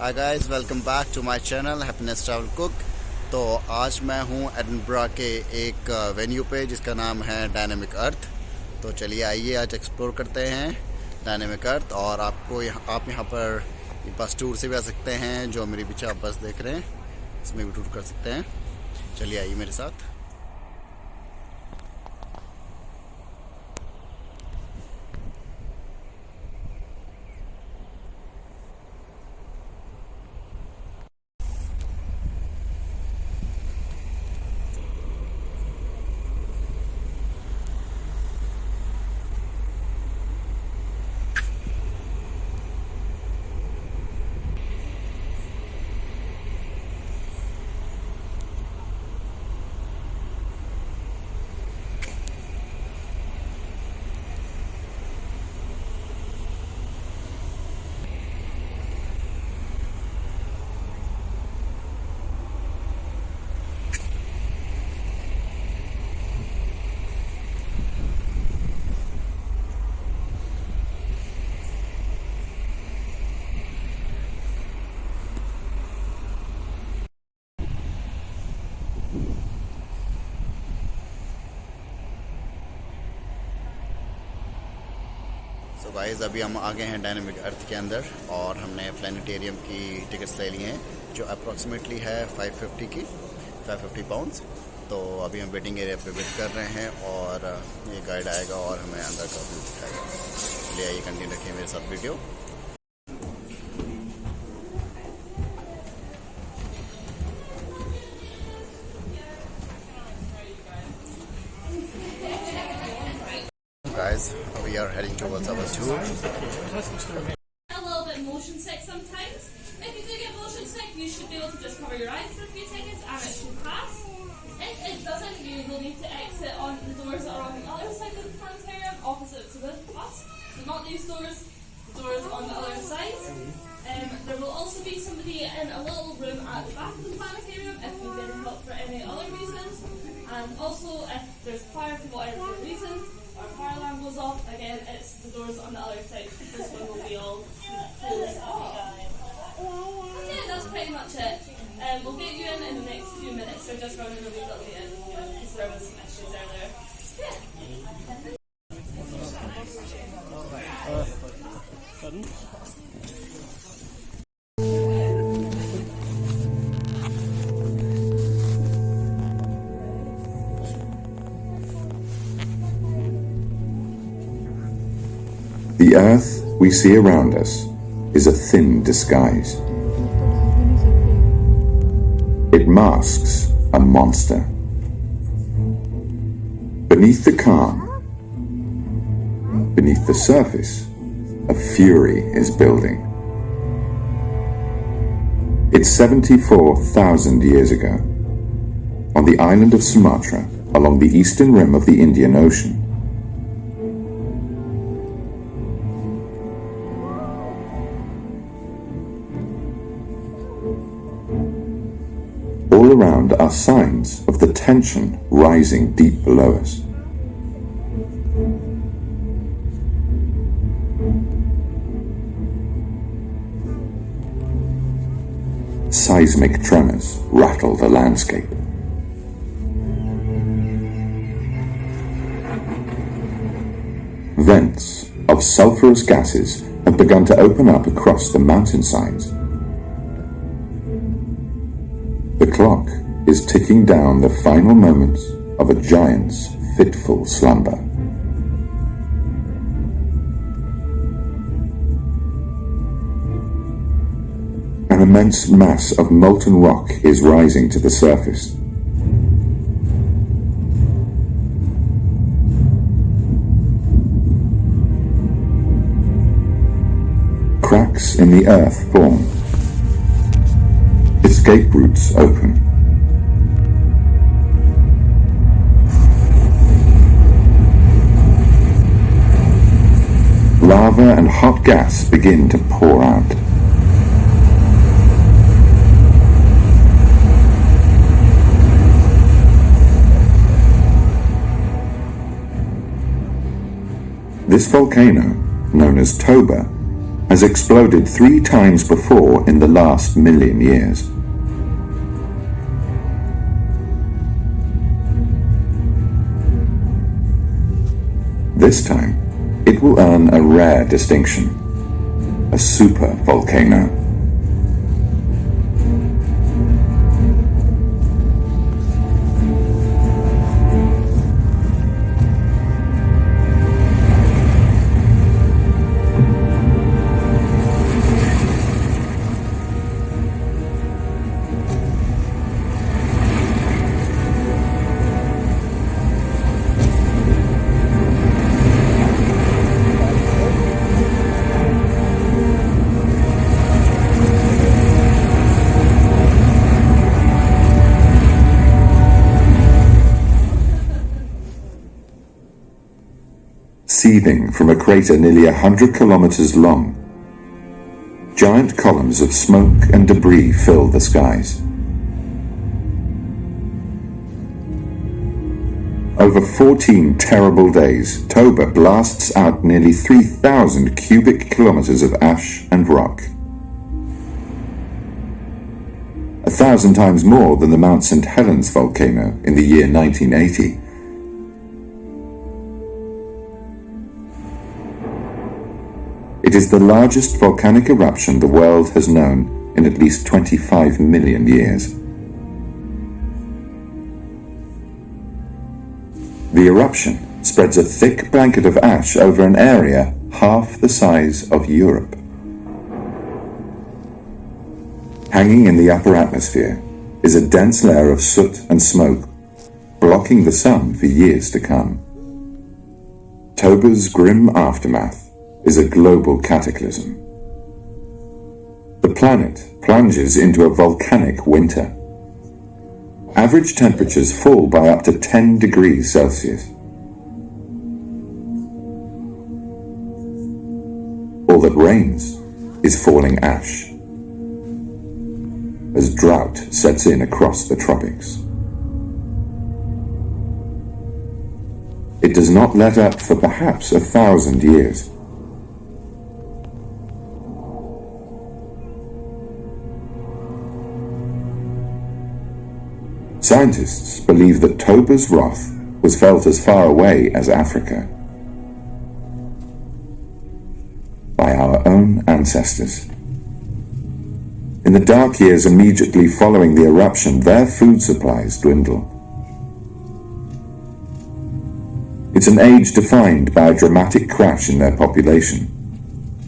Hi guys, welcome back to my channel happiness travel cook. तो आज मैं हूँ एडिनबरा के एक वेन्यू पे जिसका नाम है डायनेमिक अर्थ। तो चलिए आइए आज एक्सप्लोर करते हैं डायनेमिक अर्थ। और आप यहाँ पर बस टूर से भी आ सकते हैं। जो मेरे पीछे आप बस देख रहे हैं इसमें भी टूर कर सकते हैं। चलिए आइए मेरे साथ। तो गाइस अभी हम आ गए हैं डायनेमिक अर्थ के अंदर और हमने प्लानिटेरियम की टिकट्स ले ली हैं जो अप्रॉक्सीमेटली है 550 पाउंड्स। तो अभी हम वेटिंग एरिया पे वेट कर रहे हैं और ये गाइड आएगा और हमें अंदर का व्यू दिखाएगा। चलिए आइए कंटिन्यू रखिए मेरे साथ video. Guys, we are heading towards our tour. A little bit motion sick sometimes. If you do get motion sick, you should be able to just cover your eyes for a few seconds and it should pass. If it doesn't, you will need to exit on the doors that are on the other side of the planetarium, opposite to the bus. So not these doors, the doors on the other side. There will also be somebody in a little room at the back of the planetarium if you need help for any other reasons. And also if there's fire for whatever reason, our fire alarm goes off, again it's the doors on the other side. This one will be all closed off. Okay, that's pretty much it. We'll get you in the next few minutes. We're just running a wee little bit because there was some issues earlier. Yeah. The earth we see around us is a thin disguise. It masks a monster. Beneath the calm, beneath the surface, a fury is building. It's 74,000 years ago, on the island of Sumatra, along the eastern rim of the Indian Ocean. All around are signs of the tension rising deep below us. Seismic tremors rattle the landscape. Vents of sulfurous gases have begun to open up across the mountainsides. The clock is ticking down the final moments of a giant's fitful slumber. An immense mass of molten rock is rising to the surface. Cracks in the earth form. Escape routes open. Lava and hot gas begin to pour out. This volcano, known as Toba, has exploded 3 times before in the last million years. This time, it will earn a rare distinction, a supervolcano. Seething from a crater nearly 100 kilometers long, giant columns of smoke and debris fill the skies. Over 14 terrible days, Toba blasts out nearly 3,000 cubic kilometers of ash and rock. 1,000 times more than the Mount St. Helens volcano in the year 1980. It is the largest volcanic eruption the world has known in at least 25 million years. The eruption spreads a thick blanket of ash over an area half the size of Europe. Hanging in the upper atmosphere is a dense layer of soot and smoke, blocking the sun for years to come. Toba's grim aftermath is a global cataclysm. The planet plunges into a volcanic winter. Average temperatures fall by up to 10 degrees Celsius. All that rains is falling ash, as drought sets in across the tropics. It does not let up for perhaps 1,000 years. Scientists believe that Toba's wrath was felt as far away as Africa by our own ancestors. In the dark years immediately following the eruption, their food supplies dwindle. It's an age defined by a dramatic crash in their population.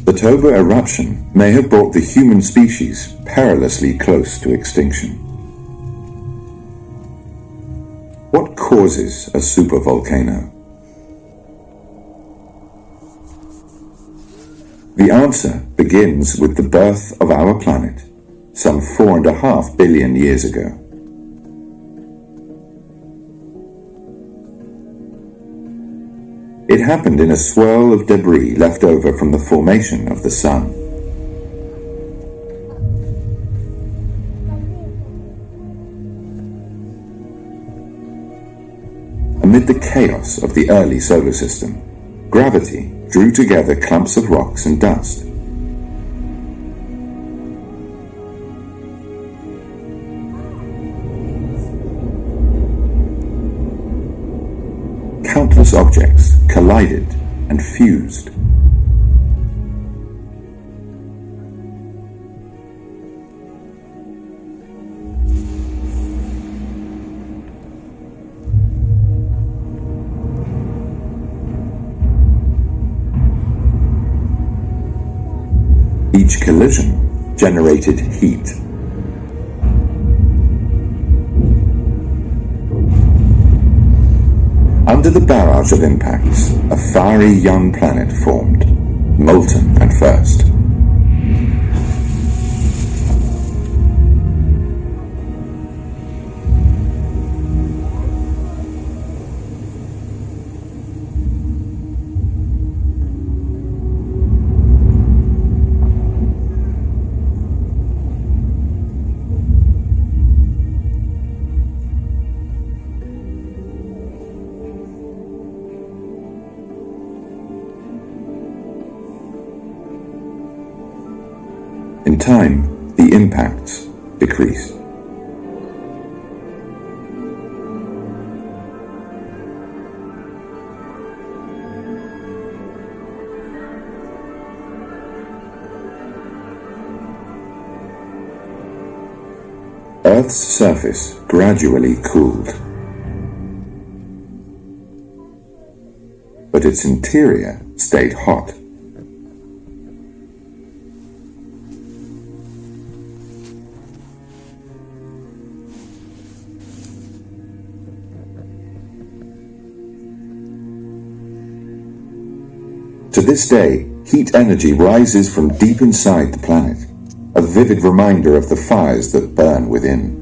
The Toba eruption may have brought the human species perilously close to extinction. What causes a supervolcano? The answer begins with the birth of our planet some 4.5 billion years ago. It happened in a swirl of debris left over from the formation of the Sun. Amid the chaos of the early solar system, gravity drew together clumps of rocks and dust. Countless objects collided and fused. Each collision generated heat. Under the barrage of impacts, a fiery young planet formed, molten at first. In time, the impacts decrease. Earth's surface gradually cooled, but its interior stayed hot. To this day, heat energy rises from deep inside the planet, a vivid reminder of the fires that burn within.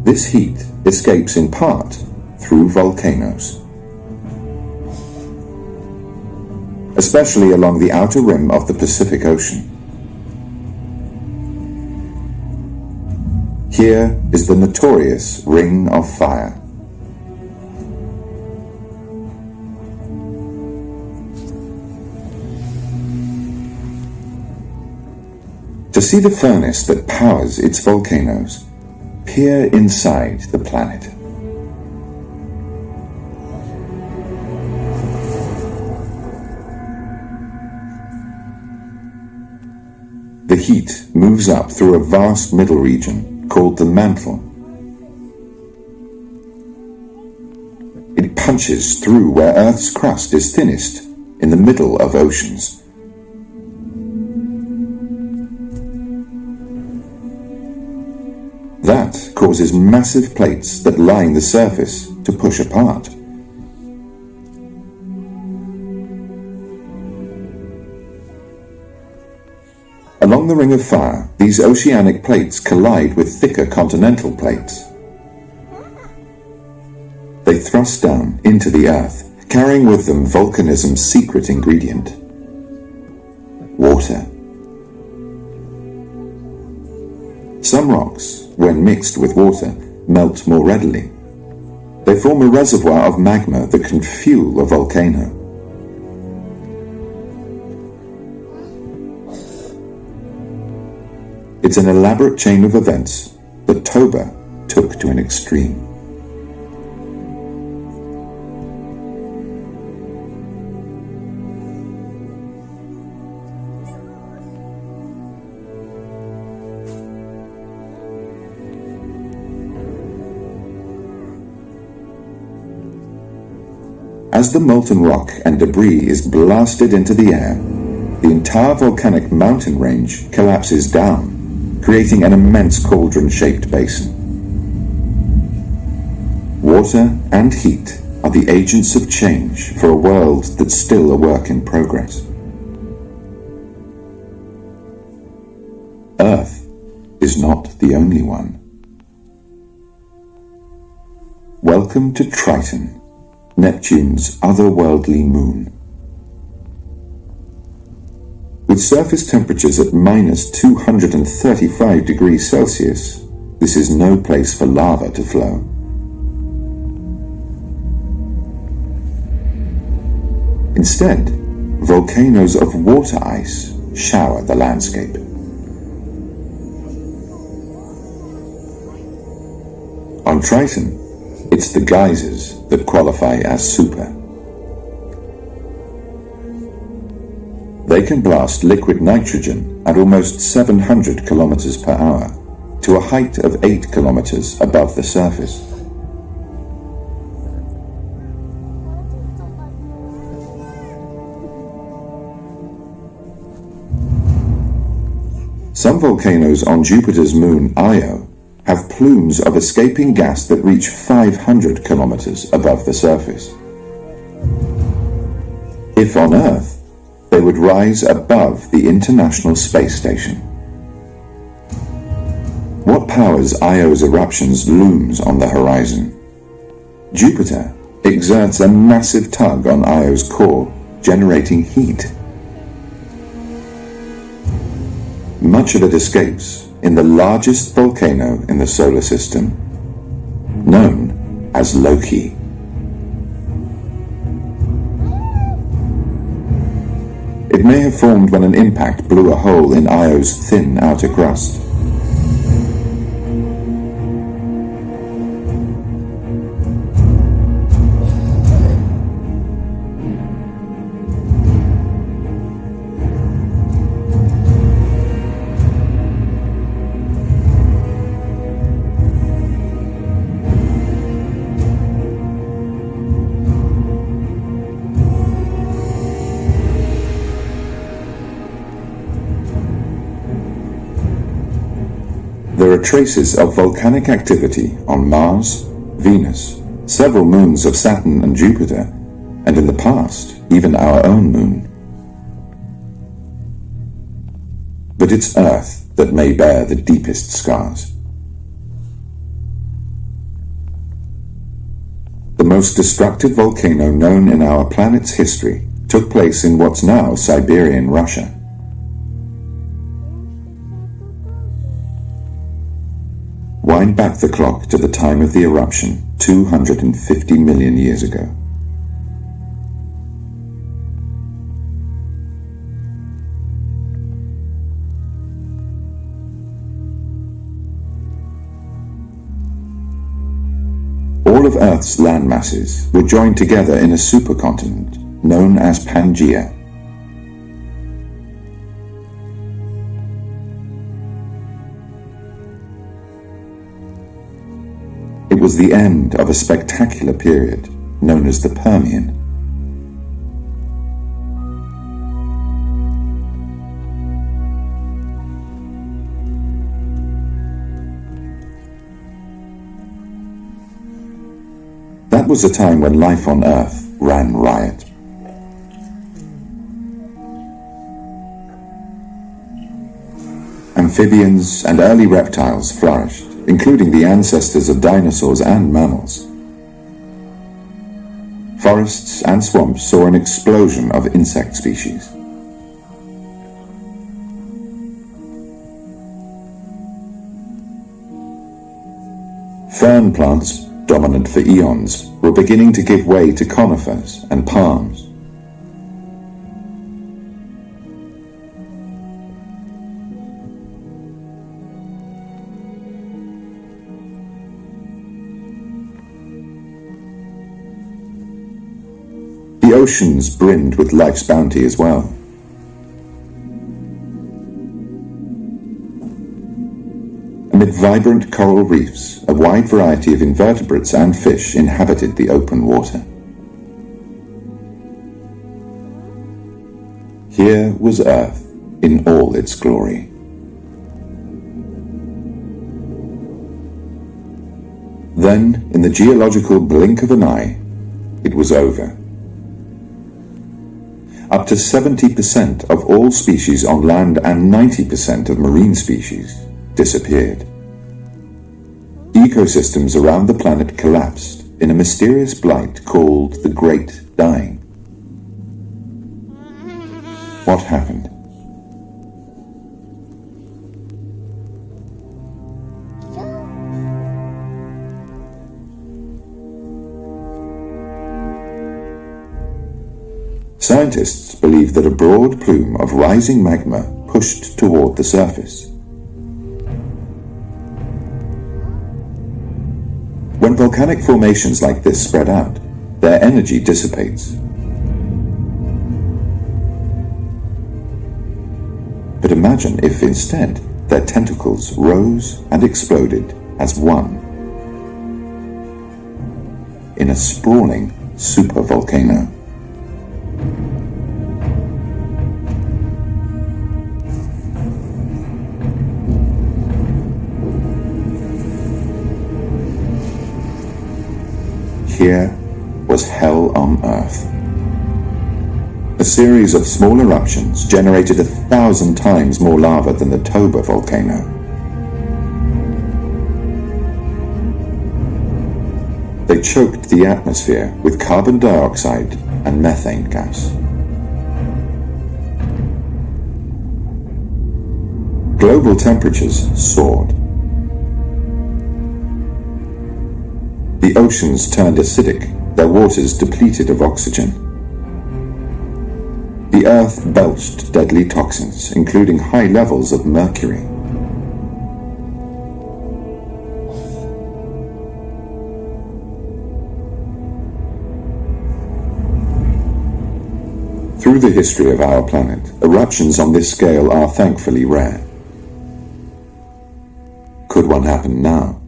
This heat escapes in part through volcanoes, especially along the outer rim of the Pacific Ocean. Here is the notorious Ring of Fire. To see the furnace that powers its volcanoes, peer inside the planet. The heat moves up through a vast middle region called the mantle. It punches through where Earth's crust is thinnest, in the middle of oceans. That causes massive plates that line the surface to push apart. Along the Ring of Fire, these oceanic plates collide with thicker continental plates. They thrust down into the Earth, carrying with them volcanism's secret ingredient: water. Some rocks, when mixed with water, melt more readily. They form a reservoir of magma that can fuel a volcano. It's an elaborate chain of events that Toba took to an extreme. As the molten rock and debris is blasted into the air, the entire volcanic mountain range collapses down, creating an immense cauldron-shaped basin. Water and heat are the agents of change for a world that's still a work in progress. Earth is not the only one. Welcome to Triton, Neptune's otherworldly moon. With surface temperatures at minus 235 degrees Celsius, this is no place for lava to flow. Instead, volcanoes of water ice shower the landscape. On Triton, it's the geysers that qualify as super. They can blast liquid nitrogen at almost 700 kilometers per hour to a height of 8 kilometers above the surface. Some volcanoes on Jupiter's moon Io have plumes of escaping gas that reach 500 kilometers above the surface. If on Earth, they would rise above the International Space Station. What powers Io's eruptions looms on the horizon. Jupiter exerts a massive tug on Io's core, generating heat. Much of it escapes in the largest volcano in the solar system, known as Loki. It may have formed when an impact blew a hole in Io's thin outer crust. There are traces of volcanic activity on Mars, Venus, several moons of Saturn and Jupiter, and in the past, even our own moon. But it's Earth that may bear the deepest scars. The most destructive volcano known in our planet's history took place in what's now Siberian Russia. Wind back the clock to the time of the eruption 250 million years ago. All of Earth's land masses were joined together in a supercontinent known as Pangaea. It was the end of a spectacular period known as the Permian. That was a time when life on Earth ran riot. Amphibians and early reptiles flourished, including the ancestors of dinosaurs and mammals. Forests and swamps saw an explosion of insect species. Fern plants, dominant for eons, were beginning to give way to conifers and palms. The oceans brimmed with life's bounty as well. Amid vibrant coral reefs, a wide variety of invertebrates and fish inhabited the open water. Here was Earth in all its glory. Then, in the geological blink of an eye, it was over. Up to 70% of all species on land and 90% of marine species disappeared. Ecosystems around the planet collapsed in a mysterious blight called the Great Dying. What happened? Scientists believe that a broad plume of rising magma pushed toward the surface. When volcanic formations like this spread out, their energy dissipates. But imagine if instead their tentacles rose and exploded as one in a sprawling supervolcano. Here was hell on Earth. A series of small eruptions generated 1,000 times more lava than the Toba volcano. They choked the atmosphere with carbon dioxide and methane gas. global temperatures soared. The oceans turned acidic, their waters depleted of oxygen. The Earth belched deadly toxins, including high levels of mercury. Through the history of our planet, eruptions on this scale are thankfully rare. Could one happen now?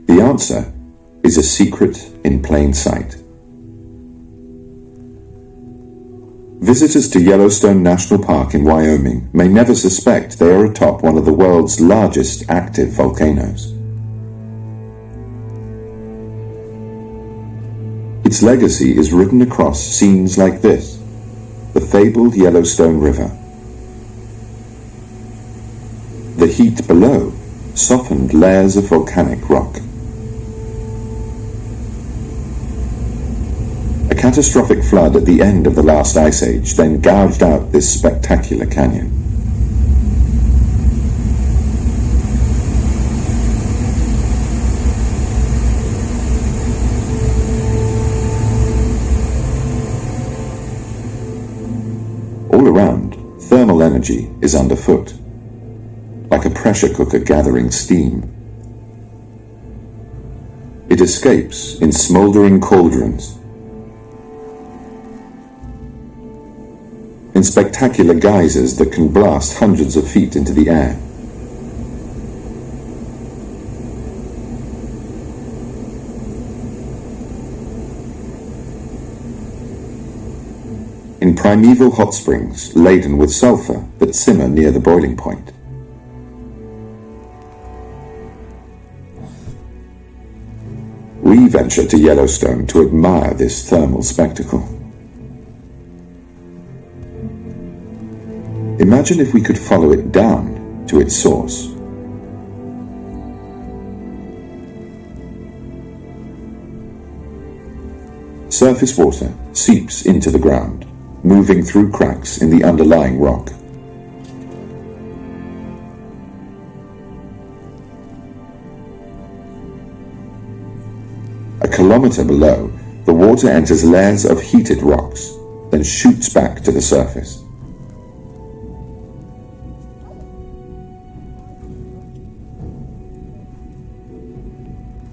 The answer is a secret in plain sight. Visitors to Yellowstone National Park in Wyoming may never suspect they are atop one of the world's largest active volcanoes. Its legacy is written across scenes like this, the fabled Yellowstone River. The heat below softened layers of volcanic rock. A catastrophic flood at the end of the last ice age then gouged out this spectacular canyon. All around, thermal energy is underfoot, like a pressure cooker gathering steam. It escapes in smouldering cauldrons, in spectacular geysers that can blast hundreds of feet into the air. In primeval hot springs laden with sulfur that simmer near the boiling point. We venture to Yellowstone to admire this thermal spectacle. Imagine if we could follow it down to its source. Surface water seeps into the ground, moving through cracks in the underlying rock. A kilometer below, the water enters layers of heated rocks, then shoots back to the surface.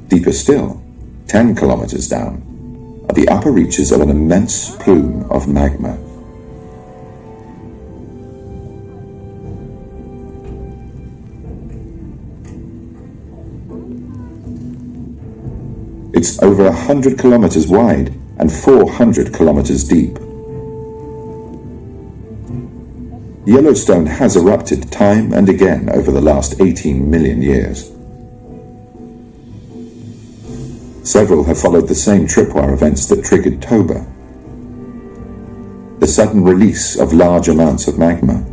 Deeper still, 10 kilometers down, are the upper reaches of an immense plume of magma. It's over 100 kilometers wide and 400 kilometers deep. Yellowstone has erupted time and again over the last 18 million years. Several have followed the same tripwire events that triggered Toba, the sudden release of large amounts of magma,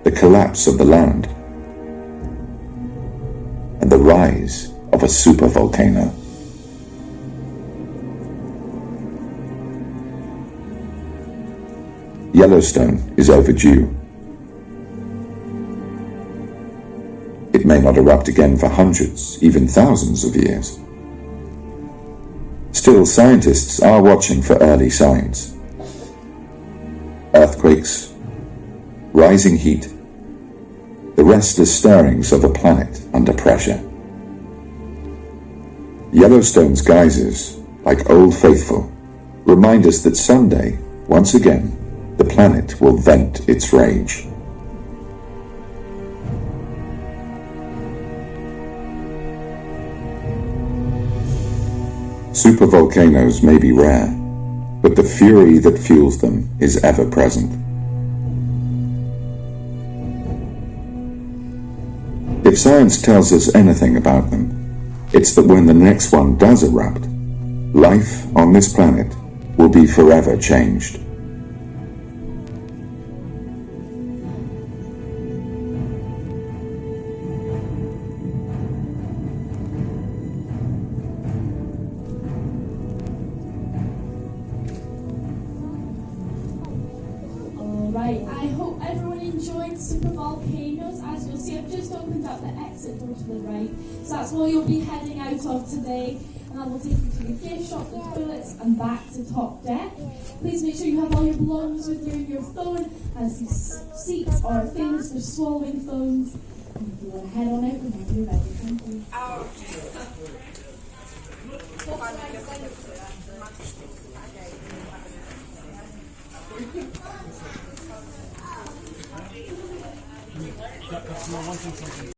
the collapse of the land, and the rise of a supervolcano. Yellowstone is overdue. It may not erupt again for hundreds, even thousands of years. Still, scientists are watching for early signs. Earthquakes, rising heat, the restless stirrings of a planet under pressure. Yellowstone's geysers, like Old Faithful, remind us that someday, once again, the planet will vent its rage. Supervolcanoes may be rare, but the fury that fuels them is ever present. If science tells us anything about them, it's that when the next one does erupt, life on this planet will be forever changed. Alright, I for Volcanoes. As you'll see, I've just opened up the exit door to the right. So that's where you'll be heading out of today. And that will take you to your gift shop, the toilets, and back to top deck. Please make sure you have all your belongings with you and your phone, as these seats are famous for swallowing phones. And if you want to head on out whenever you're ready. Thank you. Customer wanting something.